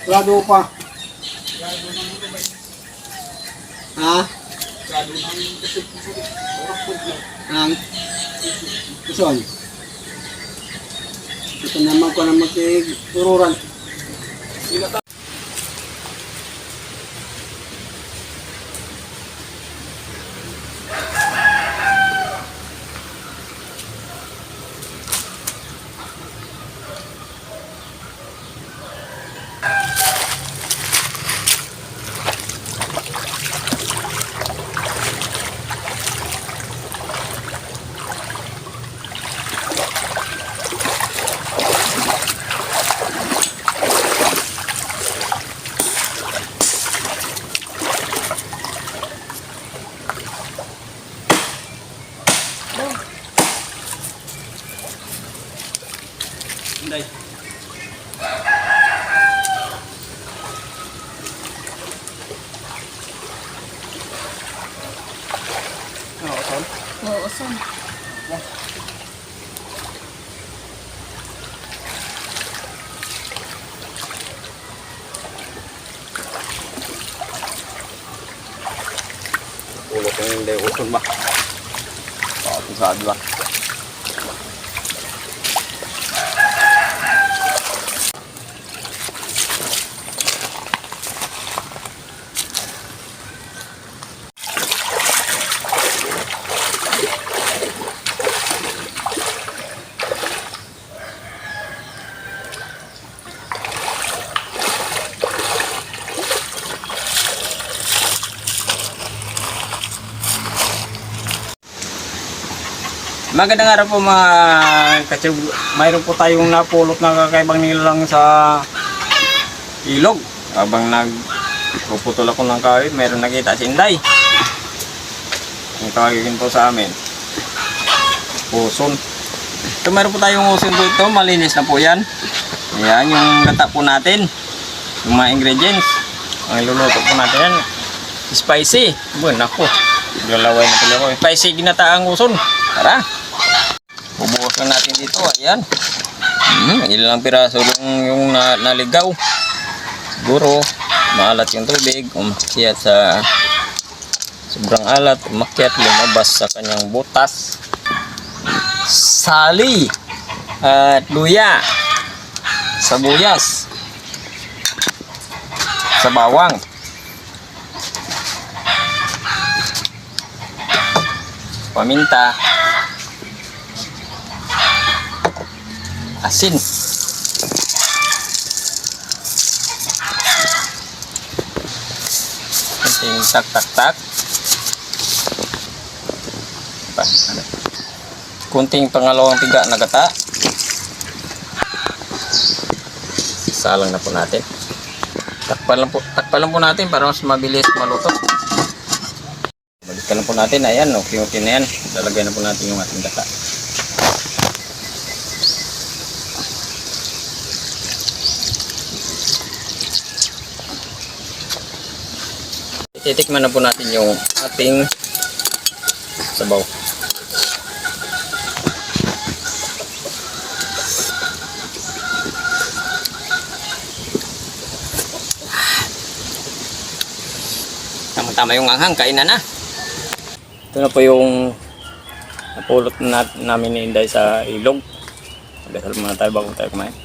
Grado pa. Ha? Ang kusol. Ito naman ko na magtigururan. Hindi. Oo, son. Ulo ko hindi uson ba? Sabi ba? Magandang araw po mga katsib. Mayroon po tayong napulot na kakaibang nilalang sa ilog. Habang nagpuputol ako ng kahoy, mayroon nakita si Inday. Yung kawagin po sa amin. Uson. Ito mayroon po tayong uson po ito. Malinis na po yan. Ayan yung gata po natin. Yung mga ingredients. Ang iluluto po natin yan. Spicy. Bueno ako. Lalaway na tuloy ako. Spicy ginataang uson. Tara. Bubuhos lang natin dito. Ayan. Ilang piraso lang yung naligaw. Siguro maalat yung tubig. Umakyat sa sobrang alat. Umakyat lumabas sa kanyang butas. Sali at luya. Sabuyas. Sa bawang. Paminta. Asin. Kunting tak. Kunting pangalawang piga na gata. Salang na po natin. Takpan lang po natin para mas mabilis maluto. Balikan lang po natin. Ayan, okay na yan. Lalagay na po natin yung ating gata. Titikman na po natin yung ating sabaw. Tama-tama yung anghang, kainan na. Ito na po yung napulot namin ni Inday sa ilog. Magdasal muna tayo bago tayo kumain.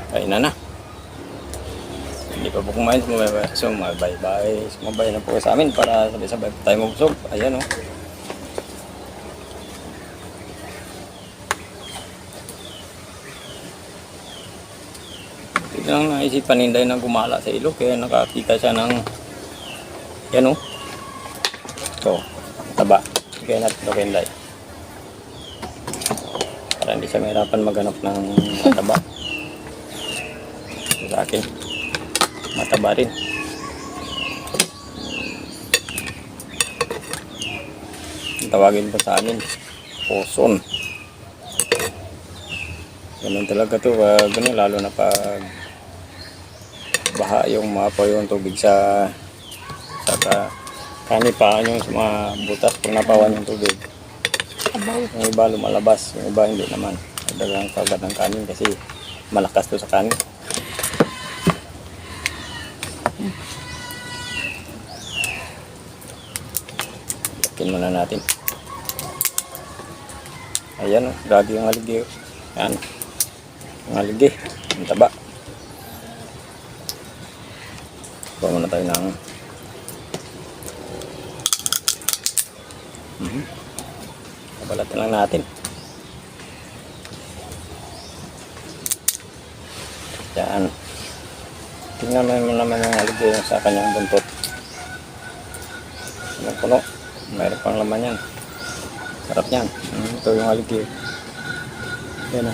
Kainan na. Hindi pa po kumain, sumabay na po sa amin para sabay-sabay tayo magbusog. Ayan o. Ito lang naisipan ni Inday na gumala sa ilog kaya nakakita siya ng yan o. Ito, taba. Kaya natin ito kay Inday. Para hindi siya mahirapan maghanap ng taba. Sa akin mataba rin. Tawagin pa sa amin poson. Ganun talaga to, ganun, lalo na pag baha yung mapo yung tubig sa Kani pa yung sa mga butas pag napawan yung tubig. Abaw. Yung iba lumalabas, yung iba hindi naman. Dagang kagat ng kanin kasi malakas to sa kanin. Yakin muna natin. Ayan, grabe yung aligi. Yan. Yung aligi. Ang taba. Kuha muna tayo ng balatan lang natin. Yan. Tingnan mo naman yung aligi sa kanyang buntot. Puno. Mayroon pang laman yan. Sarap yan. Ito yung aligi. Yan o.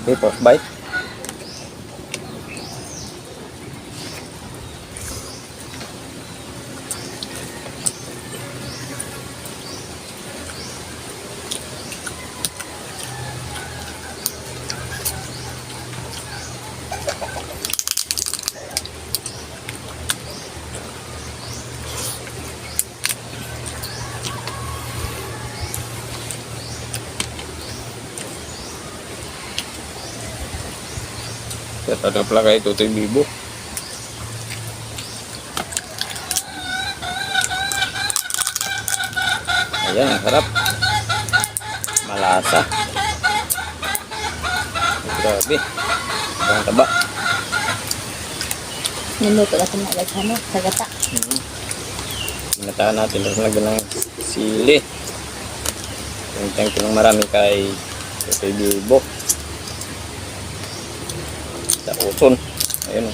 Okay, first bite. Ito na pala kayo, Tutoy Bibo. Ayan, ang sarap. Malasa. Grabe. Ang taba. Niluto natin na agad ano, sa gata. Pinataan natin. Tapos lagyan ng sili. Thank you ng marami kay Tutoy Bibo. Sa uson. Ayun o.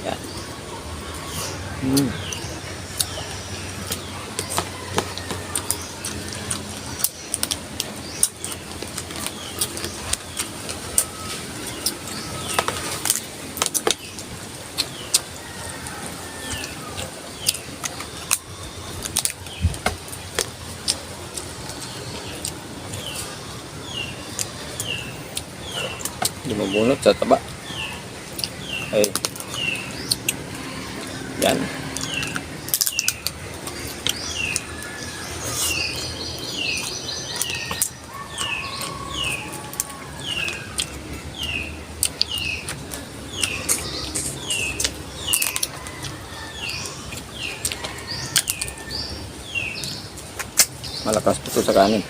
Yan. Hindi mabunot sa taba. Ay. Yan. Malakas po ito sa kanin.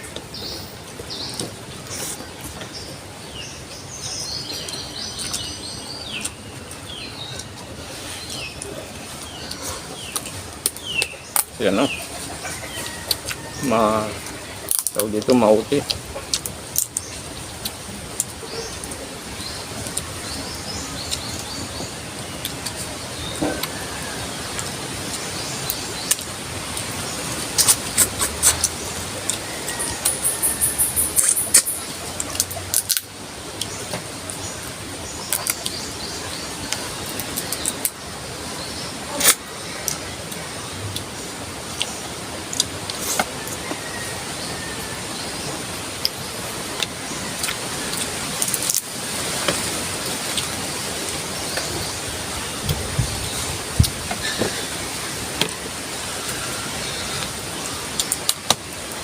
Yan o. Tawag dito, mauti.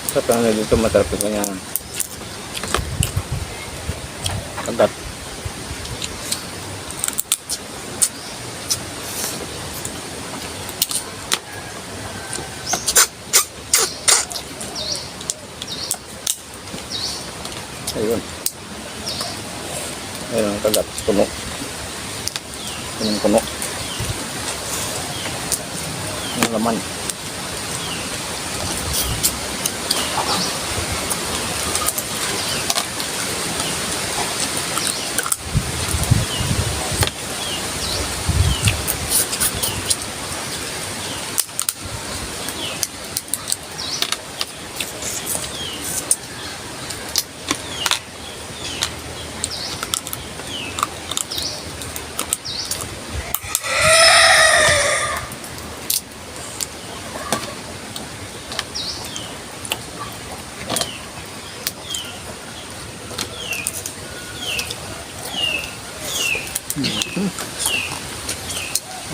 Sa tanong dito matarapin ko niyang kagat. Ayun. Ayun ang kagat. Puno. Puno. Ang laman.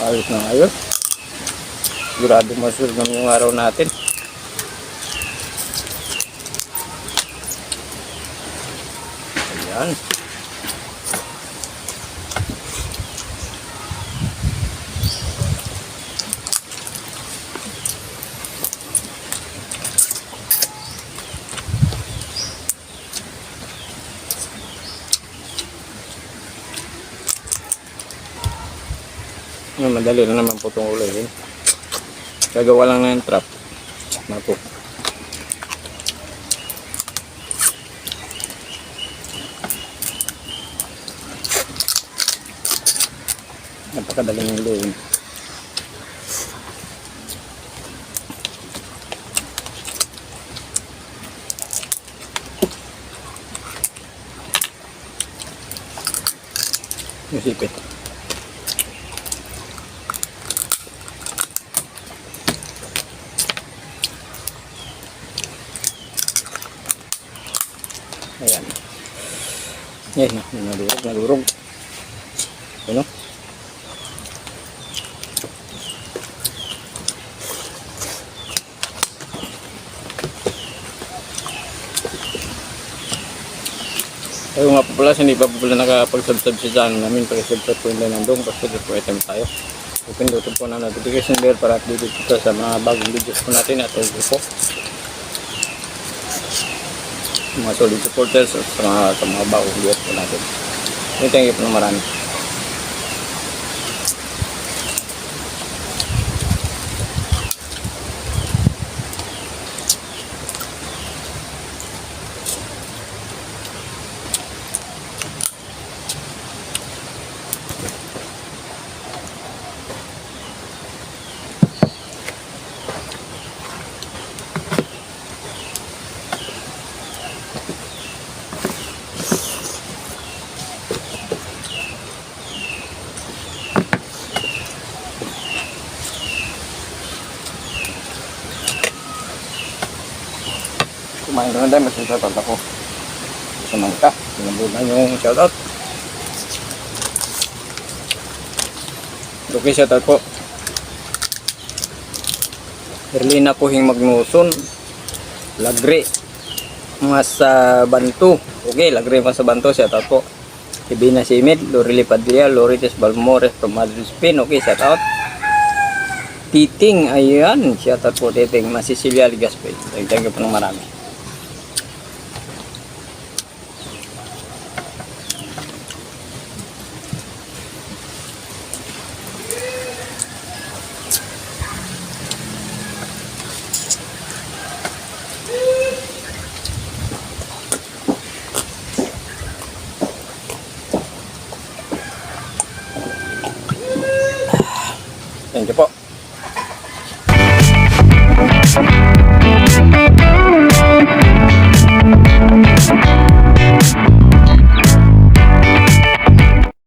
Ayos na ayos. Sigurado masunod naman yung araw natin. Ayan. Madali na naman po itong ulihin. Gagawa lang na yung trap. Napo. Napakadaling ulihin. Masipit. Ayan. Yan, nalurog. Ano? Ayaw nga po pala, hindi pa po pala nakapag-subscribe sa channel namin. Pag-subscribe po yung nandong, pag-subscribe po item tayo. Pindutin po na notification bell para updated po sa mga bagong videos po natin at all po. Mga solid supporters sa mga bagong videos po natin. Thank you po na marami. Kumain na tayo, mag-shoutout ako sa mangka. Pinabunan yung shoutout. Okay, shoutout po. Erlina Puhing Magnuson, Lagre Mas Bantu. Okay, Lagre Mas Bantu, shoutout po. Ibina Simid, Lorili Padilla, Lorites Balmores from Madrid, Spain. Okay, shoutout. Titing, ayan, shoutout po Titing. Masisilia Ligaspe. Thank you po ng marami. Thank you po.